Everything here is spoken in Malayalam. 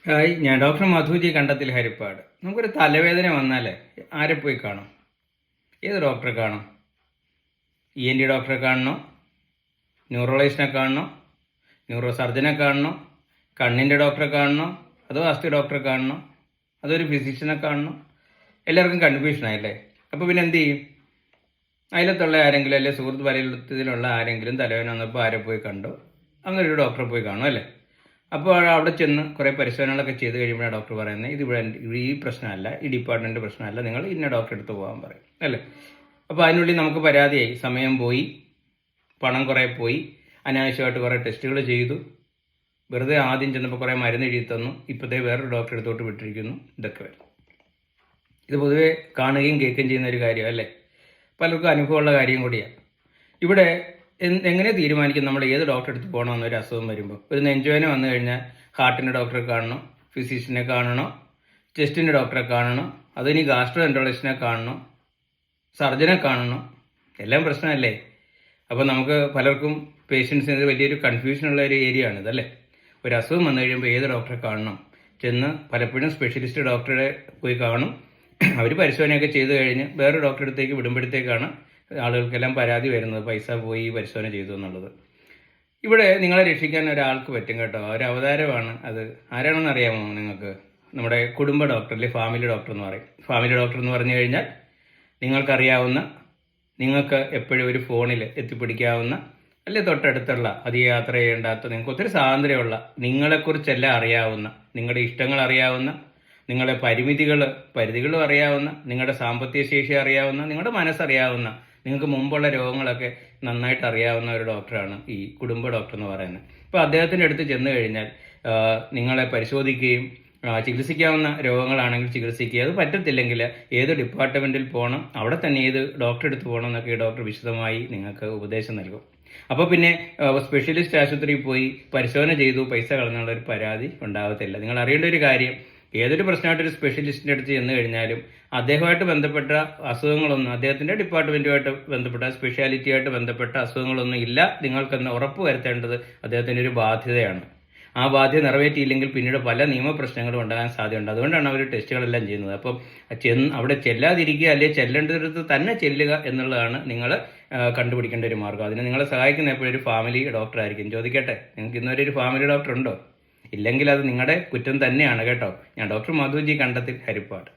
ഹായ്, ഞാൻ ഡോക്ടർ മധുജി കണ്ടത്തിൽ ഹരിപ്പാട്. നമുക്കൊരു തലവേദന വന്നാൽ ആരെ പോയി കാണും? ഏത് ഡോക്ടറെ കാണും? ENT ഡോക്ടറെ കാണണോ? ന്യൂറോളജിസ്റ്റിനെ കാണണോ? ന്യൂറോ സർജനെ കാണണോ? കണ്ണിൻ്റെ ഡോക്ടറെ കാണണോ? അതോ അസ്ഥി ഡോക്ടറെ കാണണോ? അതൊരു ഫിസിഷ്യനെ കാണണോ? എല്ലാവർക്കും കൺഫ്യൂഷനായില്ലേ? അപ്പോൾ പിന്നെ എന്ത് ചെയ്യും? അയലത്തുള്ള ആരെങ്കിലും, അല്ലെങ്കിൽ സുഹൃത്ത് പരിചയത്തിലുള്ള ആരെങ്കിലും തലവേദന വന്നപ്പോൾ ആരെ പോയി കണ്ടോ? അങ്ങനെ ഒരു ഡോക്ടറെ പോയി കാണും അല്ലേ? അപ്പോൾ അവിടെ ചെന്ന് കുറേ പരിശോധനകളൊക്കെ ചെയ്ത് കഴിയുമ്പോഴാണ് ഡോക്ടർ പറയുന്നത് ഇത് ഇവിടെ ഈ പ്രശ്നമല്ല, ഈ ഡിപ്പാർട്ട്മെൻറ്റ് പ്രശ്നമല്ല, നിങ്ങൾ ഇന്ന ഡോക്ടറെ അടുത്ത് പോകാൻ പറയും അല്ലേ? അപ്പോൾ അതിനുള്ളിൽ നമുക്ക് പരാതിയായി, സമയം പോയി, പണം കുറേ പോയി, അനാവശ്യമായിട്ട് കുറേ ടെസ്റ്റുകൾ ചെയ്തു, വെറുതെ ആദ്യം ചെന്നപ്പോൾ കുറേ മരുന്ന് എഴുതി തന്നു, ഇപ്പോഴത്തെ വേറൊരു ഡോക്ടറെ അടുത്തോട്ട് വിട്ടിരിക്കുന്നു. ഇതൊക്കെ വരും. ഇത് പൊതുവെ കാണുകയും കേൾക്കുകയും ചെയ്യുന്ന ഒരു കാര്യം അല്ലേ? പലർക്കും അനുഭവമുള്ള കാര്യം കൂടിയാണ്. ഇവിടെ എങ്ങനെ തീരുമാനിക്കും നമ്മൾ ഏത് ഡോക്ടറെ അടുത്ത് പോകണമെന്ന് ഒരു അസുഖം വരുമ്പോൾ? ഒരു നെഞ്ചുവേദന വന്നു കഴിഞ്ഞാൽ ഹാർട്ടിൻ്റെ ഡോക്ടറെ കാണണോ, ഫിസിഷ്യനെ കാണണോ, ചെസ്റ്റിൻ്റെ ഡോക്ടറെ കാണണോ, അതിനി ഗാസ്ട്രോ എൻട്രോളജിസ്റ്റിനെ കാണണോ, സർജനെ കാണണോ? എല്ലാം പ്രശ്നമല്ലേ? അപ്പോൾ നമുക്ക് പലർക്കും പേഷ്യൻസിന് വലിയൊരു കൺഫ്യൂഷനുള്ള ഒരു ഏരിയ ആണ് ഇതല്ലേ? ഒരു അസുഖം വന്നു കഴിയുമ്പോൾ ഏത് ഡോക്ടറെ കാണണം? ചെന്ന് പലപ്പോഴും സ്പെഷ്യലിസ്റ്റ് ഡോക്ടറെ പോയി കാണും. അവർ പരിശോധനയൊക്കെ ചെയ്ത് കഴിഞ്ഞ് വേറെ ഡോക്ടറെ അടുത്തേക്ക് വിടുമ്പോഴത്തേക്കാണ് ആളുകൾക്കെല്ലാം പരാതി വരുന്നത്, പൈസ പോയി പരിശോധന ചെയ്തു എന്നുള്ളത്. ഇവിടെ നിങ്ങളെ രക്ഷിക്കാൻ ഒരാൾക്ക് പറ്റും കേട്ടോ, ഒരു അവതാരമാണ് അത്. ആരാണെന്ന് അറിയാമോ നിങ്ങൾക്ക്? നമ്മുടെ കുടുംബ ഡോക്ടർ, അല്ലെങ്കിൽ ഫാമിലി ഡോക്ടർ എന്ന് പറയും. ഫാമിലി ഡോക്ടർ എന്ന് പറഞ്ഞു കഴിഞ്ഞാൽ നിങ്ങൾക്കറിയാവുന്ന, നിങ്ങൾക്ക് എപ്പോഴും ഒരു ഫോണിൽ എത്തിപ്പിടിക്കാവുന്ന, അല്ലെ തൊട്ടടുത്തുള്ള, അധികം യാത്ര ചെയ്യേണ്ടാത്ത, നിങ്ങൾക്ക് ഒത്തിരി സ്വാതന്ത്ര്യമുള്ള, നിങ്ങളെക്കുറിച്ചെല്ലാം അറിയാവുന്ന, നിങ്ങളുടെ ഇഷ്ടങ്ങൾ അറിയാവുന്ന, നിങ്ങളുടെ പരിധികളും അറിയാവുന്ന, നിങ്ങളുടെ സാമ്പത്തിക ശേഷി അറിയാവുന്ന, നിങ്ങളുടെ മനസ്സറിയാവുന്ന, നിങ്ങൾക്ക് മുമ്പുള്ള രോഗങ്ങളൊക്കെ നന്നായിട്ട് അറിയാവുന്ന ഒരു ഡോക്ടറാണ് ഈ കുടുംബ ഡോക്ടർ എന്ന് പറയുന്നത്. അപ്പോൾ അദ്ദേഹത്തിൻ്റെ അടുത്ത് ചെന്ന് കഴിഞ്ഞാൽ നിങ്ങളെ പരിശോധിക്കുകയും ചികിത്സിക്കാവുന്ന രോഗങ്ങളാണെങ്കിൽ ചികിത്സിക്കുക, അത് പറ്റത്തില്ലെങ്കിൽ ഏത് ഡിപ്പാർട്ട്മെൻറ്റിൽ പോകണം, അവിടെ തന്നെ ഏത് ഡോക്ടറെ അടുത്ത് പോകണം എന്നൊക്കെ ഈ ഡോക്ടർ വിശദമായി നിങ്ങൾക്ക് ഉപദേശം നൽകും. അപ്പോൾ പിന്നെ സ്പെഷ്യലിസ്റ്റ് ആശുപത്രിയിൽ പോയി പരിശോധന ചെയ്തു പൈസ കളഞ്ഞുള്ള ഒരു പരാതി ഉണ്ടാകത്തില്ല. നിങ്ങൾ അറിയേണ്ട ഒരു കാര്യം, ഏതൊരു പ്രശ്നമായിട്ട് ഒരു സ്പെഷ്യലിസ്റ്റിൻ്റെ അടുത്ത് ചെന്ന് കഴിഞ്ഞാലും അദ്ദേഹമായിട്ട് ബന്ധപ്പെട്ട അസുഖങ്ങളൊന്നും, അദ്ദേഹത്തിൻ്റെ ഡിപ്പാർട്ട്മെൻറ്റുമായിട്ട് ബന്ധപ്പെട്ട, സ്പെഷ്യാലിറ്റിയായിട്ട് ബന്ധപ്പെട്ട അസുഖങ്ങളൊന്നും ഇല്ല നിങ്ങൾക്കെന്ന് ഉറപ്പ് വരുത്തേണ്ടത് അദ്ദേഹത്തിൻ്റെ ഒരു ബാധ്യതയാണ്. ആ ബാധ്യത നിറവേറ്റിയില്ലെങ്കിൽ പിന്നീട് പല നിയമപ്രശ്നങ്ങളും ഉണ്ടാകാൻ സാധ്യതയുണ്ട്. അതുകൊണ്ടാണ് അവർ ടെസ്റ്റുകളെല്ലാം ചെയ്യുന്നത്. അപ്പം അവിടെ ചെല്ലാതിരിക്കുക, അല്ലെങ്കിൽ ചെല്ലേണ്ടടുത്ത് തന്നെ ചെല്ലുക എന്നുള്ളതാണ് നിങ്ങൾ കണ്ടുപിടിക്കേണ്ട ഒരു മാർഗ്ഗം. അതിന് നിങ്ങളെ സഹായിക്കുന്ന എപ്പോഴും ഒരു ഫാമിലി ഡോക്ടറായിരിക്കും. ചോദിക്കട്ടെ, നിങ്ങൾക്ക് ഇന്നുവരെ ഒരു ഫാമിലി ഡോക്ടർ ഉണ്ടോ? ഇല്ലെങ്കിൽ അത് നിങ്ങളുടെ കുറ്റം തന്നെയാണ് കേട്ടോ. ഞാൻ ഡോക്ടർ മധുജി കണ്ടത്തിൽ ഹരിപ്പാട്.